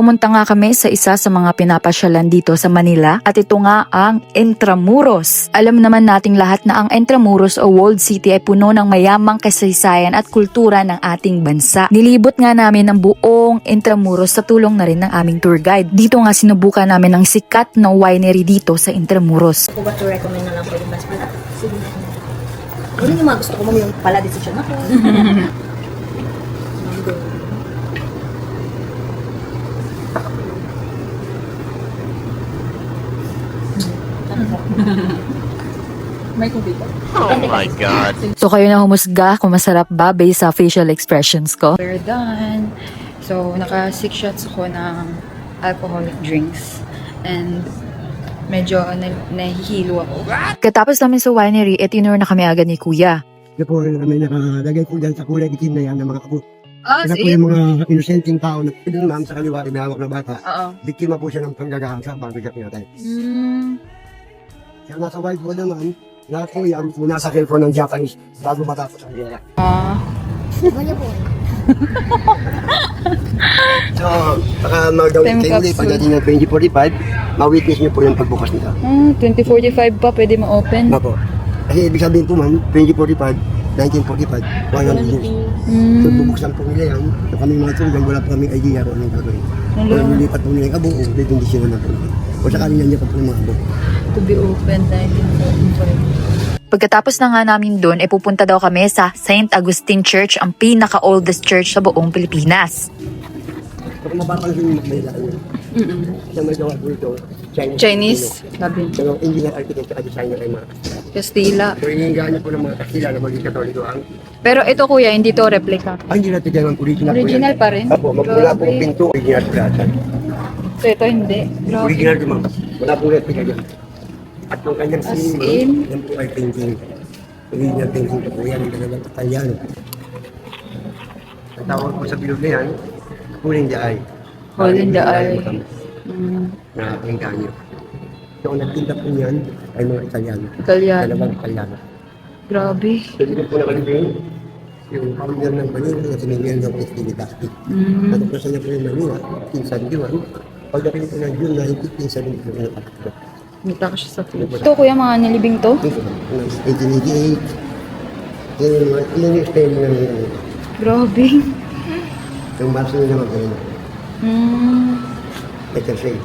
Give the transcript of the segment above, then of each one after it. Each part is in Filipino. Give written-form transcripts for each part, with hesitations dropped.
Pumunta nga kami sa isa sa mga pinapasyalan dito sa Manila at ito nga ang Intramuros. Alam naman nating lahat na ang Intramuros o Walled City ay puno ng mayamang kasaysayan at kultura ng ating bansa. Nilibot nga namin ang buong Intramuros sa tulong na rin ng aming tour guide. Dito nga sinubukan namin ang sikat na winery dito sa Intramuros. Ako ba to recommend na lang po yung mas pala? Sige. Yun yung mga gusto ko mo yung pala decision ako. May kubita. Oh my God. So kayo na humusga kung masarap ba based sa facial expressions ko. We're done. So, naka 6 shots ako ng alcoholic drinks. And medyo nahihilo ako. Katapos namin sa winery, tinur na kami agad ni Kuya. Ito po may nakalagay po dyan sa kulay itim na yan ng mga kapo. Ah, Sila po yung mga inosenteng tao na doon ma'am sa kaliwa may hawak na bata. Oo. Biktima po siya ng panggagahasa bago siya pinatay. Kaya nasa wild po naman, lahat po yan po nasa cellphone ng Japanese bago matapos ang gera. So, baka mag-gawin Time kayo ulit capsule. pagdating ng 2045, ma-witness niyo po yung pagbukas nito. 2045 pa pwede ma-open. Opo. Kasi ibig sabihin po ma'am, 2045, 1945, 100 years. So bubuksan po nila yan. So kami mga tugang, wala po kaming idea kung anong gagawin. Kung nilipat po nila yung abo, o bibindisyon na po nila. O sakali na niya pa po yung mga abo. To be open 1945. Pagkatapos na nga namin doon, pupunta daw kami sa St. Agustin Church, ang pinaka-oldest church sa buong Pilipinas. So kung mapapansin niyo, may lakas niya. Siya may gawa po ito, Chinese. Sabi. Pero engineer architect at designer ay mga Castilla. So hinihingaan niya po ng mga Kastila na maging Katoliko ang Pero ito kuya, hindi to replica. hindi natin yan ang original. Original pa rin? Apo, magmula po pinto, original plaza. So ito hindi. Grabe. Original din ma'am. Wala po replica dyan. At yung kanyang As scene, in? yan po ay painting. Original painting po yan, ang talagang Italiano. Ang tawag po sa bilog na yan, Hole in the Eye. Hole in the Eye. Na engganyo. So, ang nagtinda po yan ay mga Italiano. Italiano. Dalawang Italiano. Grabe. So, dito po nakalagay yung founder ng Manila na sinigyan ng Estili Casti. Natapos niya po yung Manila, Pinsan Juan. Pagdating po ng June 19, Pinsan din po yung Akito. Nita ko siya sa flip. Ito kuya, mga nilibing to? 1888. Yan yung style ng Grabe. yung baso nila mag-ano. Better say.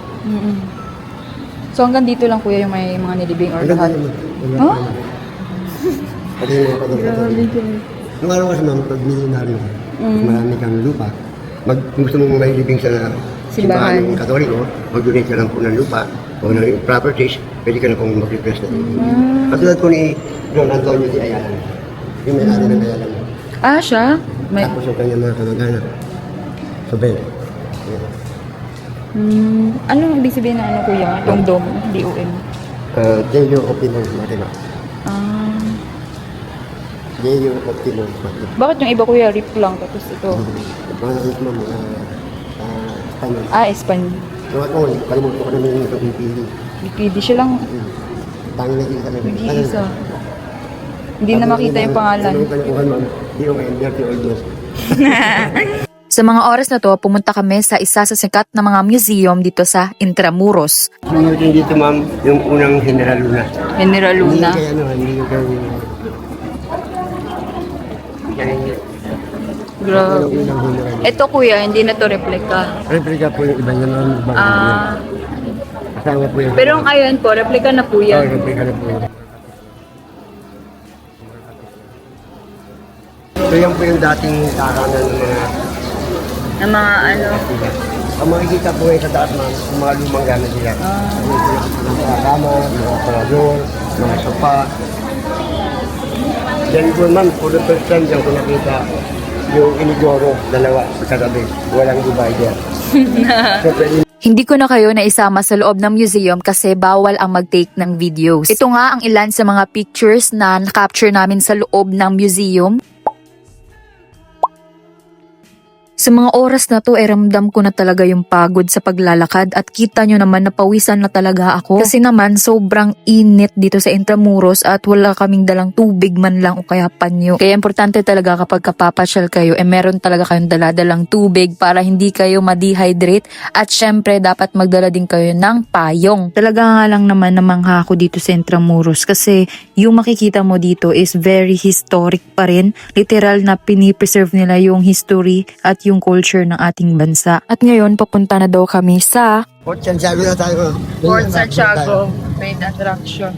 So hanggang dito lang kuya yung may mga nilibing or lahat? Huh? Pati yung mga pagkakataon. Nung araw kasi ma'am, pag milyonaryo ka, marami kang lupa, gusto mong may libing sa simbahan ng Katoliko, mag-donate ka lang po ng lupa o ng properties, pwede ka na pong mag-request na. Katulad po ni Don Antonio de Ayala. Yung may-ari ng Ayala. Ah, siya? May... Tapos yung kanyang mga kamag-anak. So, Ben. Anong ibig sabihin na ano kuya? Dom-dom, D-O-M. Deyo Optimum Matino. Ah. Deyo Optimum Matino. Bakit yung iba kuya rip lang tapos ito? Mga nakit mo mga Spanish. Ah, Espanyol. So ako, kalimutan ko namin yung pipili. Pwede siya lang Tangi na kita na. nag-iisa. Hindi na makita yung pangalan. Anong kanakuhan ma'am? D-O-M, Dirty Old News. Sa mga oras na to, pumunta kami sa isa sa sikat na mga museum dito sa Intramuros. Sunod yung dito ma'am, yung unang General Luna. General Luna. Hindi kaya ano, hindi kaya Grabe. unang General. Ito kuya, hindi na to replica. Replica po yung iba niya ma'am. Ah, Kasama po yung... pero ang ayon po, replica na po Oh, yan. replica na po yun. So yan po yung dating taranan ng mga Ng mga ano. ang makikita po ngayon sa taas ma'am, yung mga lumang gamit nila. Mga kama, mga parador, mga sopa. Yan po ma'am, for the first time dyan ko nakita yung inidoro, dalawa, katabi. Walang divider. So pwede Hindi ko na kayo naisama sa loob ng museum kasi bawal ang mag-take ng videos. Ito nga ang ilan sa mga pictures na na-capture namin sa loob ng museum. Sa mga oras na to, ramdam ko na talaga yung pagod sa paglalakad at kita nyo naman napawisan na talaga ako. Kasi naman sobrang init dito sa Intramuros at wala kaming dalang tubig man lang o kaya panyo. Kaya importante talaga kapag kapapasyal kayo, meron talaga kayong daladalang tubig para hindi kayo ma-dehydrate at syempre dapat magdala din kayo ng payong. Talaga nga lang naman namangha ako dito sa Intramuros kasi yung makikita mo dito is very historic pa rin. Literal na pinipreserve nila yung history at yung culture ng ating bansa. At ngayon, papunta na daw kami sa Fort Santiago na tayo. Fort Santiago, main attraction.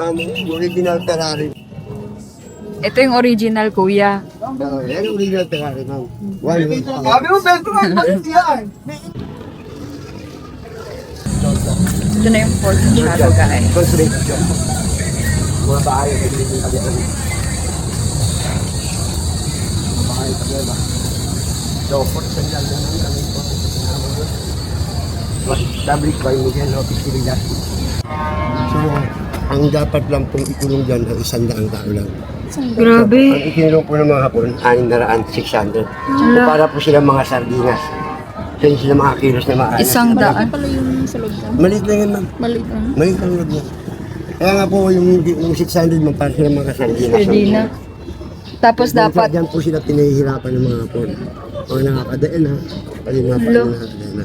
Ma'am, original Ferrari. Ito yung original, kuya. Yan ang original Ferrari, ma'am. Ito na yung Fort Santiago, guys. Construction. Mga bahay, nagiging kabitan. Mga bahay, kabitan. So, Fort Santiago na kami po. Established by Miguel Lopez Villegas. So, ang dapat lang pong ikulong dyan ay 100 tao lang. Grabe. Ang ikinulong po ng mga Hapon, 600. So, para po sila mga sardinas. So, hindi sila mga kilos na maalas. 100. Pala yung sa loob na. Maliit lang yan, ma'am. Maliit lang. Maliit lang loob niya. Kaya nga po, yung 600, ma'am, para sila mga sardinas. Pwede na. Tapos dapat, Diyan po sila pinahihirapan ng mga Hapon. Mga nakakadain, ha. Pali mga nakakadain, ha.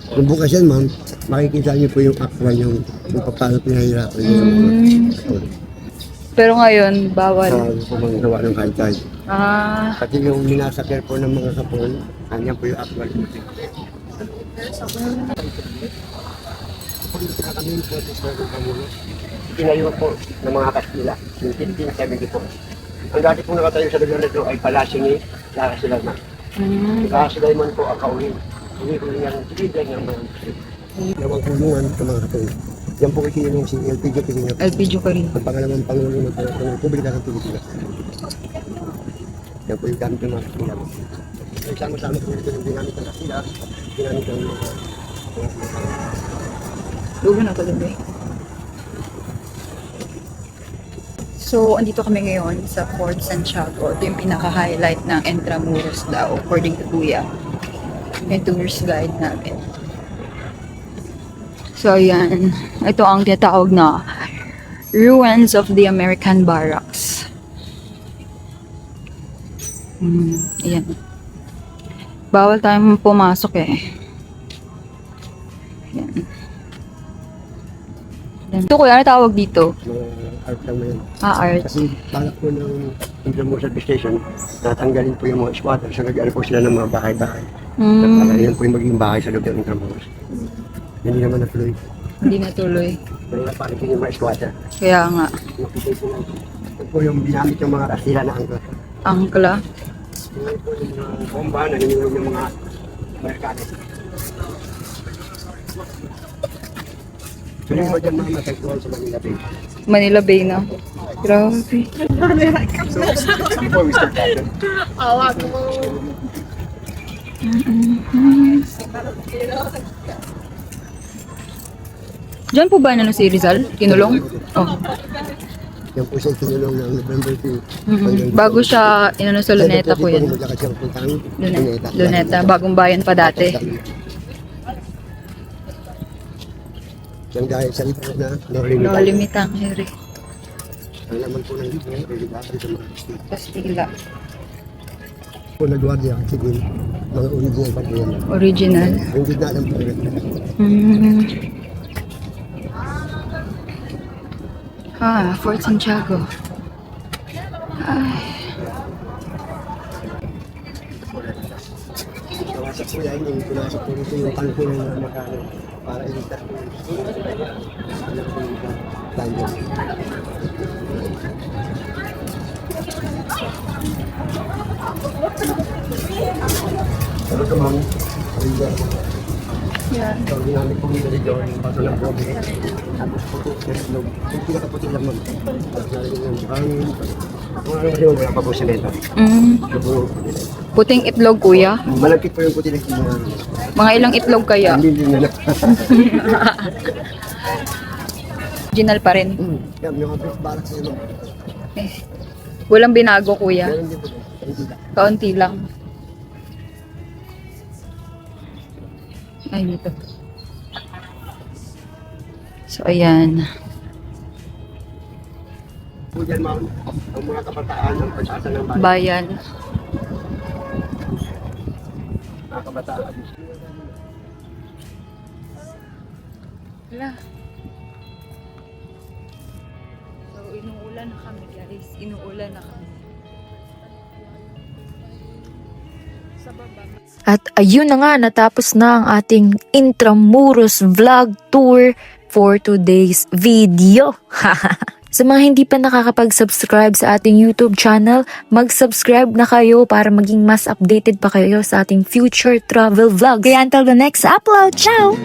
Kung bukas yan, ma'am, makikita niyo po yung aqua yung kung paano pinahihirapan yung mga Hapon. pero ngayon, bawal. Sa pumagawa ng high-tide. Ah, Pati yung minasakir po ng mga Hapon, kanyan po yung aqua. Tinayo po ng mga Kastila, yung 1574. Ang dati po nakatayo sa lugar nito ay palasyo ni Lara Silaman. Lara Silaman po ang kauhin. Hindi ko niyang silidyan ng mga Nawang kulungan sa mga Hapon. Yan po kasi yung si LPG Pilipinas. LPG ko rin. Ang pangalawang Pangulo ng Republika ng Pilipinas. Yan po yung gamit ng mga Kastila. Sama-sama po ito yung ginamit ng Kastila, ginamit ng Lugo na talaga eh. So, andito kami ngayon sa Fort Santiago. Ito yung pinaka-highlight ng Intramuros daw, according to Kuya. Yung tourist guide namin. So, ayan. Ito ang tinatawag na Ruins of the American Barracks. Ayan. Bawal tayong pumasok eh. Ayan. Ito kuya, ano tawag dito? mga art lang na yun. Art. Kasi balak po ng Intramuros Administration, natanggalin po yung mga squatter. So nag-ano po sila ng mga bahay-bahay. Para yan po yung maging bahay sa loob ng Intramuros. Hindi naman natuloy. Hindi natuloy. Kaya palitin yung mga squatter. Kaya nga. Ito po yung binamit yung mga Kastila na angkla. Angkla. Ito po yung mga bomba na ninulog ng mga Amerikano. So yung iba dyan mga matagpuan sa Manila Bay. Manila Bay na. Grabe. Before we start that, Diyan po ba ano si Rizal? Kinulong? Oh. yan po siya kinulong ng November 2. Bago siya inano sa Luneta po yan. Maglakad siya puntang Luneta. Luneta. Bagong bayan pa dati. Yung dahil sa libro na no No limit. limitang Henry. Ang laman po ng libro, religare sa mga Kastila. Kastila. Po na gwardiya, sige, mga original pa po yan. Original. Hindi na alam po rin. Fort Santiago. Nawasak po yan, yung pinasok po rito yung pangkulang na makano para iligtas po yung alam po yung tango. Pero ito ma'am, Yan. so ginamit po nila dito yung baso ng bobe. Tapos puto ng itlog. Yung pinakaputi lang ma'am. Tapos nalagyan ng buhangin. Kung ano kasi wala pa po semento. So po, Puting itlog kuya. malagkit po yung puti ng itlog. Mga ilang itlog kaya? Hindi na. Original pa rin. Yan, yung mga beef barak sa inyo. Eh, Walang binago, kuya. Meron din po. Hindi lang. Kaunti lang. Ay, dito. So, ayan. Po dyan, ma'am, ang mga kabataan ng pag-asa ng bayan. Bayan. Mga kabataan. Wala. So, inuulan na kami, guys. Inuulan na kami. Sa baba. At ayun na nga, natapos na ang ating Intramuros vlog tour for today's video. Sa mga hindi pa nakakapag-subscribe sa ating YouTube channel, mag-subscribe na kayo para maging mas updated pa kayo sa ating future travel vlogs. Kaya until the next upload, ciao!